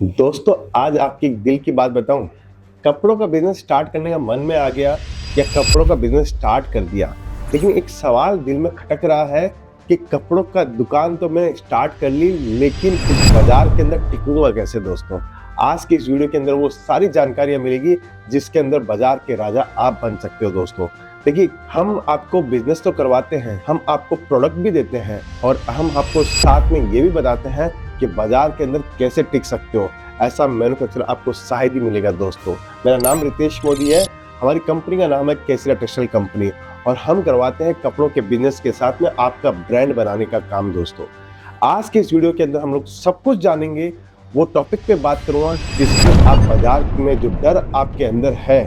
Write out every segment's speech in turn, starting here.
दोस्तों, आज आपकी दिल की बात बताऊं। कपड़ों का बिजनेस स्टार्ट करने का मन में आ गया या कपड़ों का बिजनेस स्टार्ट कर दिया, लेकिन एक सवाल दिल में खटक रहा है कि कपड़ों का दुकान तो मैं स्टार्ट कर ली, लेकिन इस बाजार के अंदर टिकूंगा कैसे। दोस्तों, आज की इस वीडियो के अंदर वो सारी जानकारियां मिलेगी जिसके अंदर बाजार के राजा आप बन सकते हो। दोस्तों देखिए, हम आपको बिजनेस तो करवाते हैं, हम आपको प्रोडक्ट भी देते हैं और हम आपको साथ में ये भी बताते हैं कि बाजार के अंदर कैसे टिक सकते हो। ऐसा मैन्युफैक्चर आपको शायद ही मिलेगा। दोस्तों, मेरा नाम रितेश मोदी है, हमारी कंपनी का नाम है केसरिया टेक्सटाइल कंपनी और हम करवाते हैं कपड़ों के बिजनेस के साथ में आपका ब्रांड बनाने का काम। दोस्तों, आज के इस वीडियो के अंदर हम लोग सब कुछ जानेंगे। वो टॉपिक पे बात करूंगा जिससे आप बाजार में जो डर आपके अंदर है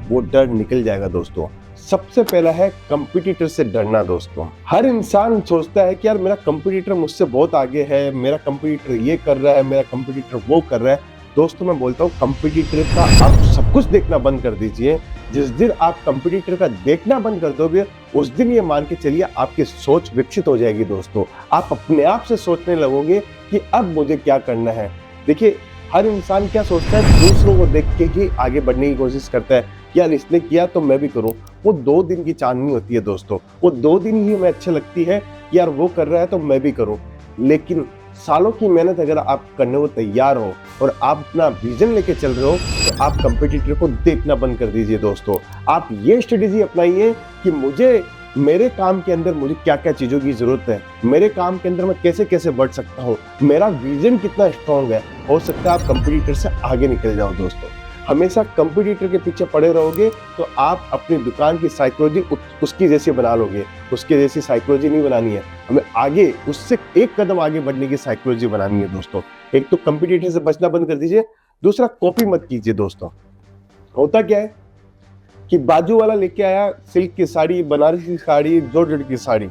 वो डर निकल जाएगा। दोस्तों, सबसे पहला है कंपटीटर से डरना। दोस्तों, हर इंसान सोचता है कि यार मेरा कंपटीटर मुझसे बहुत आगे है, मेरा कंपटीटर ये कर रहा है, मेरा कंपटीटर वो कर रहा है। दोस्तों, मैं बोलता हूँ कंपटीटर का आप सब कुछ देखना बंद कर दीजिए। जिस दिन आप कंपटीटर का देखना बंद कर दोगे उस दिन ये मान के चलिए आपकी सोच विकसित हो जाएगी। दोस्तों, आप अपने आप से सोचने लगोगे कि अब मुझे क्या करना है। देखिए, हर इंसान क्या सोचता है, दूसरों को देख के ही आगे बढ़ने की कोशिश करता है। यार इसने किया तो मैं भी करूं। वो 2 दिन की चांदनी होती है। दोस्तों, वो 2 दिन ही हमें अच्छी लगती है, यार वो कर रहा है तो मैं भी करूं। लेकिन सालों की मेहनत अगर आप करने को तैयार हो और आप अपना विजन लेके चल रहे हो तो आप कंपटीटर को देखना बंद कर दीजिए। दोस्तों, आप ये स्ट्रेटेजी अपनाइए कि मुझे मेरे काम के अंदर मुझे क्या क्या चीज़ों की ज़रूरत है, मेरे काम के अंदर मैं कैसे कैसे बढ़ सकता हूँ, मेरा विजन कितना स्ट्रांग है। हो सकता है आप कंपटीटर से आगे निकल जाओ। दोस्तों, हमेशा कंपटीटर के पीछे पड़े रहोगे तो आप अपनी दुकान की साइकोलॉजी उसकी जैसी बना लोगे। उसकी जैसी साइकोलॉजी नहीं बनानी है, हमें आगे उससे एक कदम आगे बढ़ने की साइकोलॉजी बनानी है। दोस्तों, एक तो कंपटीटर से बचना बंद कर दीजिए, दूसरा कॉपी मत कीजिए। दोस्तों, होता क्या है कि बाजू वाला लेके आया सिल्क की साड़ी, बनारसी की साड़ी, जॉर्जेट की साड़ी,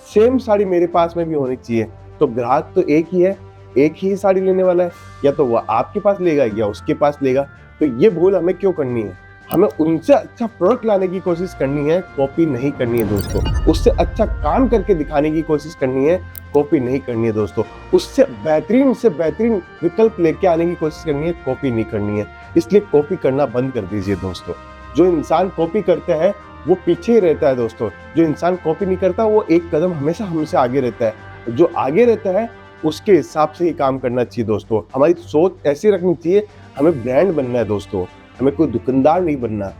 सेम साड़ी मेरे पास में भी होनी चाहिए। तो ग्राहक तो एक ही है, एक ही साड़ी लेने वाला है, या तो वह आपके पास लेगा या उसके पास लेगा। तो ये भूल हमें क्यों करनी है? हमें उनसे अच्छा प्रोडक्ट लाने की कोशिश करनी है, कॉपी नहीं करनी है। दोस्तों, उससे अच्छा काम करके दिखाने की कोशिश करनी है, कॉपी नहीं करनी है। दोस्तों, उससे बेहतरीन विकल्प लेके आने की कोशिश करनी है, कॉपी नहीं करनी है। इसलिए कॉपी करना बंद कर दीजिए। दोस्तों, जो इंसान कॉपी करता है वो पीछे ही रहता है। दोस्तों, जो इंसान कॉपी नहीं करता वो एक कदम हमेशा हमसे आगे रहता है। जो आगे रहता है उसके हिसाब से ही काम करना चाहिए। दोस्तों, हमारी सोच ऐसी रखनी चाहिए, हमें ब्रांड बनना है। दोस्तों, हमें कोई दुकानदार नहीं बनना।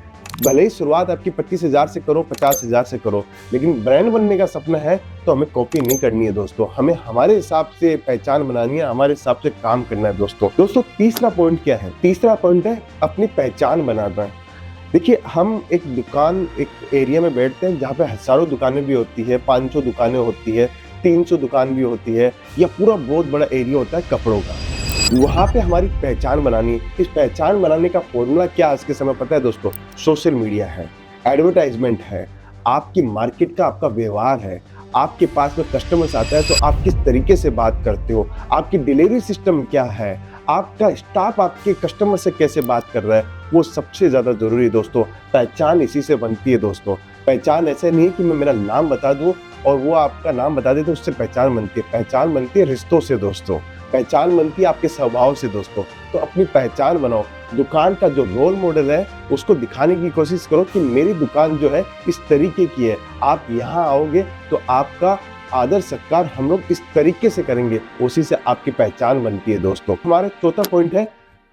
भले ही शुरुआत आपकी 25,000 से करो, 50,000 से करो, लेकिन ब्रांड बनने का सपना है तो हमें कॉपी नहीं करनी है। दोस्तों, हमें हमारे हिसाब से पहचान बनानी है, हमारे हिसाब से काम करना है। दोस्तों, तीसरा पॉइंट क्या है? तीसरा पॉइंट है अपनी पहचान बनाना है। देखिए, हम एक दुकान, एक एरिया में बैठते हैं जहाँ पे हज़ारों दुकानें भी होती है, 500 दुकानें होती है, 300 दुकान भी होती है, या पूरा बहुत बड़ा एरिया होता है कपड़ों का। वहाँ पे हमारी पहचान बनानी है। इस पहचान बनाने का फॉर्मूला क्या आज के समय पता है? दोस्तों, सोशल मीडिया है, एडवर्टाइजमेंट है, आपकी मार्केट का आपका व्यवहार है। आपके पास में कस्टमर्स आता है तो आप किस तरीके से बात करते हो, आपकी डिलीवरी सिस्टम क्या है, आपका स्टाफ आपके कस्टमर से कैसे बात कर रहा है, वो सबसे ज़्यादा ज़रूरी है। दोस्तों, पहचान इसी से बनती है। दोस्तों, पहचान ऐसे नहीं कि मैं मेरा नाम बता दूं और वो आपका नाम बता दे तो उससे पहचान बनती है। पहचान बनती है रिश्तों से। दोस्तों, पहचान बनती है आपके स्वभाव से। दोस्तों, तो अपनी पहचान बनाओ। दुकान का जो रोल मॉडल है उसको दिखाने की कोशिश करो कि मेरी दुकान जो है इस तरीके की है। आप यहाँ आओगे तो आपका आदर सत्कार हम लोग इस तरीके से करेंगे, उसी से आपकी पहचान बनती है। दोस्तों, हमारा चौथा पॉइंट है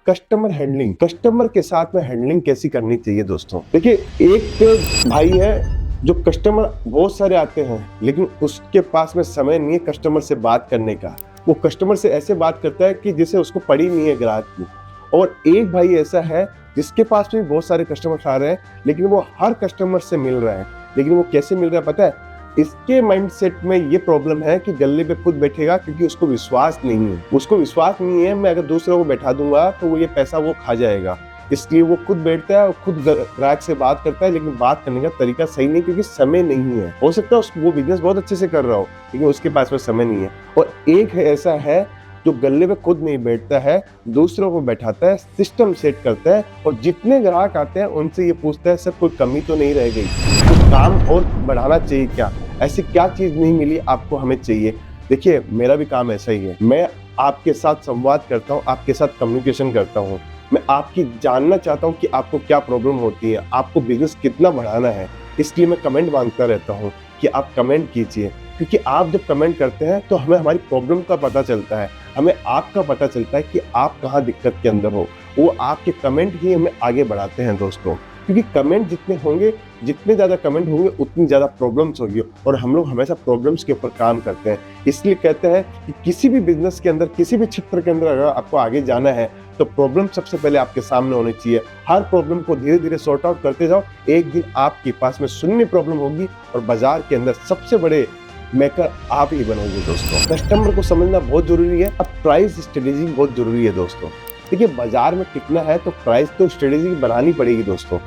कस्टमर हैंडलिंग। कस्टमर के साथ में हैंडलिंग कैसी करनी चाहिए? दोस्तों, देखिए, एक भाई है जो कस्टमर बहुत सारे आते हैं लेकिन उसके पास में समय नहीं है कस्टमर से बात करने का। वो कस्टमर से ऐसे बात करता है कि जिसे उसको पड़ी नहीं है ग्राहक की। और एक भाई ऐसा है जिसके पास में बहुत सारे कस्टमर आ रहे हैं लेकिन वो हर कस्टमर से मिल रहा है। लेकिन वो कैसे मिल रहा है पता है? इसके माइंडसेट में ये प्रॉब्लम है कि गले पे खुद बैठेगा क्योंकि उसको विश्वास नहीं है। उसको विश्वास नहीं है मैं अगर दूसरों को बैठा दूंगा तो वो ये पैसा वो खा जाएगा। इसलिए वो खुद बैठता है और खुद ग्राहक से बात करता है, लेकिन बात करने का तरीका सही नहीं क्योंकि समय नहीं है। हो सकता है वो बिजनेस बहुत अच्छे से कर रहा हो लेकिन उसके पास में समय नहीं है। और एक है ऐसा है जो गले पे खुद नहीं बैठता है, दूसरों को बैठाता है, सिस्टम सेट करता है और जितने ग्राहक आते हैं उनसे ये पूछता है सर कोई कमी तो नहीं रह गई, तो काम और बढ़ाना चाहिए क्या, ऐसी क्या चीज़ नहीं मिली आपको हमें चाहिए। देखिए, मेरा भी काम ऐसा ही है। मैं आपके साथ संवाद करता हूँ, आपके साथ कम्युनिकेशन करता हूँ। मैं आपकी जानना चाहता हूँ कि आपको क्या प्रॉब्लम होती है, आपको बिज़नेस कितना बढ़ाना है, इसलिए मैं कमेंट माँगता रहता हूँ कि आप कमेंट कीजिए। क्योंकि आप जब कमेंट करते हैं तो हमें हमारी प्रॉब्लम का पता चलता है, हमें आपका पता चलता है कि आप कहाँ दिक्कत के अंदर हो। वो आपके कमेंट ही हमें आगे बढ़ाते हैं दोस्तों। क्योंकि कमेंट जितने होंगे, जितने ज़्यादा कमेंट होंगे उतनी ज़्यादा प्रॉब्लम्स होगी, और हम लोग हमेशा प्रॉब्लम्स के ऊपर काम करते हैं। इसलिए कहते हैं कि किसी भी बिज़नेस के अंदर, किसी भी क्षेत्र के अंदर अगर आपको आगे जाना है तो प्रॉब्लम सबसे पहले आपके सामने होनी चाहिए। हर प्रॉब्लम को धीरे-धीरे सॉर्ट आउट करते जाओ, एक दिन आपके पास में शून्य प्रॉब्लम होगी और बाज़ार के अंदर सबसे बड़े मेकर आप ही बनोगे दोस्तों। कस्टमर को समझना बहुत ज़रूरी है। अब प्राइस स्ट्रेटेजी बहुत ज़रूरी है दोस्तों। देखिए, बाज़ार में टिकना है तो प्राइस तो स्ट्रेटेजी बनानी पड़ेगी दोस्तों।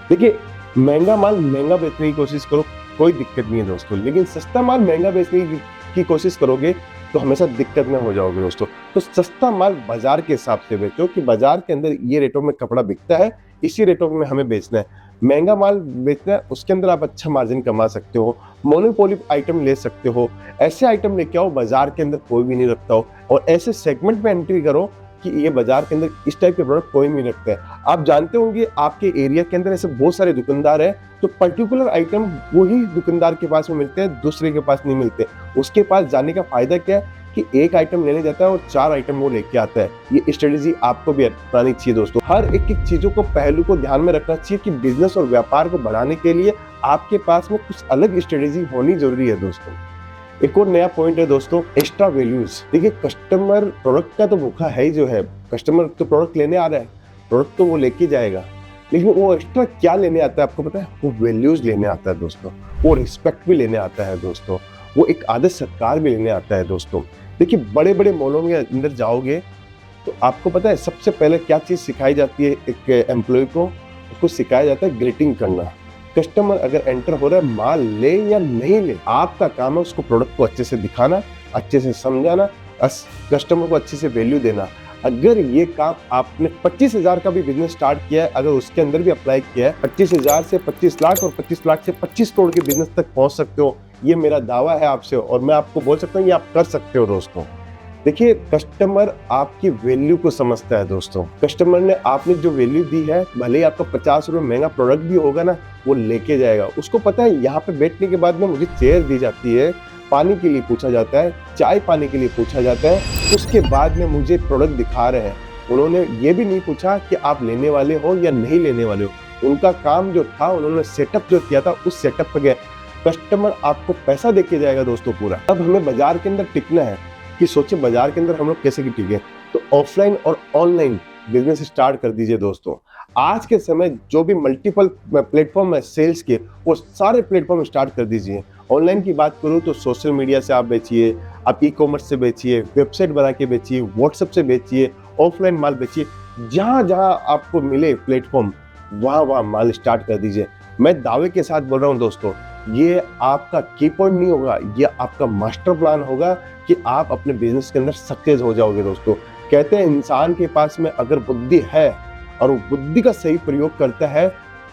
देखिए, महंगा माल महंगा बेचने की कोशिश करो, कोई दिक्कत नहीं है दोस्तों, लेकिन सस्ता माल महंगा बेचने की कोशिश करोगे तो हमेशा दिक्कत में हो जाओगे दोस्तों। तो सस्ता माल बाजार के हिसाब से बेचो कि बाजार के अंदर ये रेटों में कपड़ा बिकता है, इसी रेटों में हमें बेचना है। महंगा माल बेचना है, उसके अंदर आप अच्छा मार्जिन कमा सकते हो, मोनोपोली आइटम ले सकते हो। ऐसे आइटम लेके आओ बाजार के अंदर कोई भी नहीं रखता हो, और ऐसे सेगमेंट में एंट्री करो कि ये बाजार के अंदर इस टाइप के प्रोडक्ट कोई नहीं रखता है। आप जानते होंगे आपके एरिया के अंदर ऐसे बहुत सारे दुकानदार हैं, तो पर्टिकुलर आइटम वही दुकानदार के पास में मिलते हैं, दूसरे के पास नहीं मिलते। उसके पास जाने का फायदा क्या है कि एक आइटम लेने जाता है और 4 आइटम वो लेके आता है। ये स्ट्रेटेजी आपको भी अपनानी चाहिए दोस्तों। हर एक चीजों को, पहलू को ध्यान में रखना चाहिए कि बिजनेस और व्यापार को बढ़ाने के लिए आपके पास में कुछ अलग स्ट्रेटेजी होनी जरूरी है दोस्तों। एक और नया पॉइंट है दोस्तों, एक्स्ट्रा वैल्यूज। देखिए, कस्टमर प्रोडक्ट का तो भूखा है ही जो है। कस्टमर तो प्रोडक्ट लेने आ रहा है, प्रोडक्ट तो वो लेके जाएगा, लेकिन वो एक्स्ट्रा क्या लेने आता है आपको पता है? वो वैल्यूज लेने आता है दोस्तों, वो रिस्पेक्ट भी लेने आता है दोस्तों, वो एक आदर सत्कार भी लेने आता है दोस्तों। देखिए, बड़े बड़े मॉलों में अंदर जाओगे तो आपको पता है सबसे पहले क्या चीज़ सिखाई जाती है एक एम्प्लॉय को? उसको सिखाया जाता है ग्रीटिंग करना। कस्टमर अगर एंटर हो रहा है, माल ले या नहीं ले, आपका काम है उसको प्रोडक्ट को अच्छे से दिखाना, अच्छे से समझाना, कस्टमर को अच्छे से वैल्यू देना। अगर ये काम आपने 25,000 का भी बिजनेस स्टार्ट किया है, अगर उसके अंदर भी अप्लाई किया है, 25,000 से 25 लाख और 25 लाख से 25 करोड़ के बिजनेस तक पहुंच सकते हो। ये मेरा दावा है आपसे, और मैं आपको बोल सकता हूँ ये आप कर सकते हो दोस्तों। देखिए, कस्टमर आपकी वैल्यू को समझता है दोस्तों। कस्टमर ने आपने जो वैल्यू दी है, भले ही आपका 50 रुपये महंगा प्रोडक्ट भी होगा ना, वो लेके जाएगा। उसको पता है यहाँ पे बैठने के बाद में मुझे चेयर दी जाती है, पानी के लिए पूछा जाता है, चाय पानी के लिए पूछा जाता है, उसके बाद में मुझे प्रोडक्ट दिखा रहे हैं। उन्होंने ये भी नहीं पूछा कि आप लेने वाले हो या नहीं लेने वाले हो। उनका काम जो था, उन्होंने सेटअप जो किया था, उस सेटअप पे गए। कस्टमर आपको पैसा देके जाएगा दोस्तों पूरा। अब हमें बाजार के अंदर टिकना है कि सोचिए बाजार के अंदर हम लोग कैसे टिके। तो ऑफलाइन और ऑनलाइन बिजनेस स्टार्ट कर दीजिए दोस्तों। आज के समय जो भी मल्टीपल प्लेटफॉर्म है सेल्स के, वो सारे प्लेटफॉर्म स्टार्ट कर दीजिए। ऑनलाइन की बात करूँ तो सोशल मीडिया से आप बेचिए, आप ई-कॉमर्स से बेचिए, वेबसाइट बना के बेचिए, व्हाट्सएप से बेचिए, ऑफलाइन माल बेचिए। जहाँ जहाँ आपको मिले प्लेटफॉर्म, वहाँ वहाँ माल स्टार्ट कर दीजिए। मैं दावे के साथ बोल रहा हूँ दोस्तों, ये आपका की पॉइंट नहीं होगा, ये आपका मास्टर प्लान होगा कि आप अपने बिजनेस के अंदर सक्सेस हो जाओगे दोस्तों। कहते हैं इंसान के पास में अगर बुद्धि है और वो बुद्धि का सही प्रयोग करता है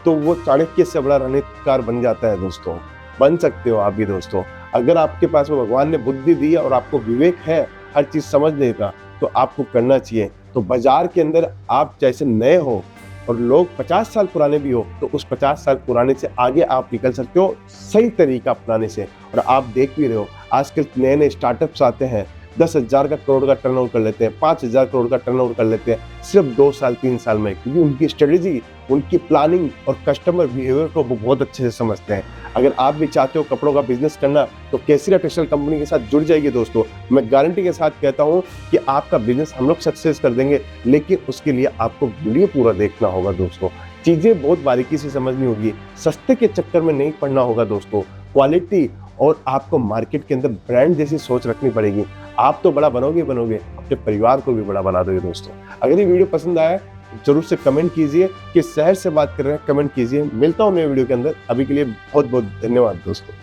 तो वो चाणक्य से बड़ा रणनीतिकार बन जाता है दोस्तों। बन सकते हो आप भी दोस्तों। अगर आपके पास में भगवान ने बुद्धि दी है और आपको विवेक है हर चीज समझने का, तो आपको करना चाहिए। तो बाजार के अंदर आप जैसे नए हो और लोग 50 साल पुराने भी हो, तो उस 50 साल पुराने से आगे आप निकल सकते हो सही तरीका अपनाने से। और आप देख भी रहे हो आजकल नए नए स्टार्टअप्स आते हैं, 10,000 का करोड़ का टर्नओवर कर लेते हैं, 5,000 करोड़ का टर्नओवर कर लेते हैं सिर्फ 2 साल 3 साल में, क्योंकि उनकी स्ट्रेटेजी, उनकी प्लानिंग और कस्टमर बिहेवियर को वो बहुत अच्छे से समझते हैं। अगर आप भी चाहते हो कपड़ों का बिजनेस करना, तो केसरिया टेक्सटाइल कंपनी के साथ जुड़ जाइए दोस्तों। मैं गारंटी के साथ कहता हूँ कि आपका बिजनेस हम लोग सक्सेस कर देंगे, लेकिन उसके लिए आपको वीडियो पूरा देखना होगा दोस्तों। चीज़ें बहुत बारीकी से समझनी होगी, सस्ते के चक्कर में नहीं पड़ना होगा दोस्तों। क्वालिटी और आपको मार्केट के अंदर ब्रांड जैसी सोच रखनी पड़ेगी। आप तो बड़ा बनोगे, अपने परिवार को भी बड़ा बना दोगे दोस्तों। अगर ये वीडियो पसंद आया जरूर से कमेंट कीजिए, किस शहर से बात कर रहे हैं कमेंट कीजिए। मिलता हूँ नए वीडियो के अंदर। अभी के लिए बहुत बहुत धन्यवाद दोस्तों।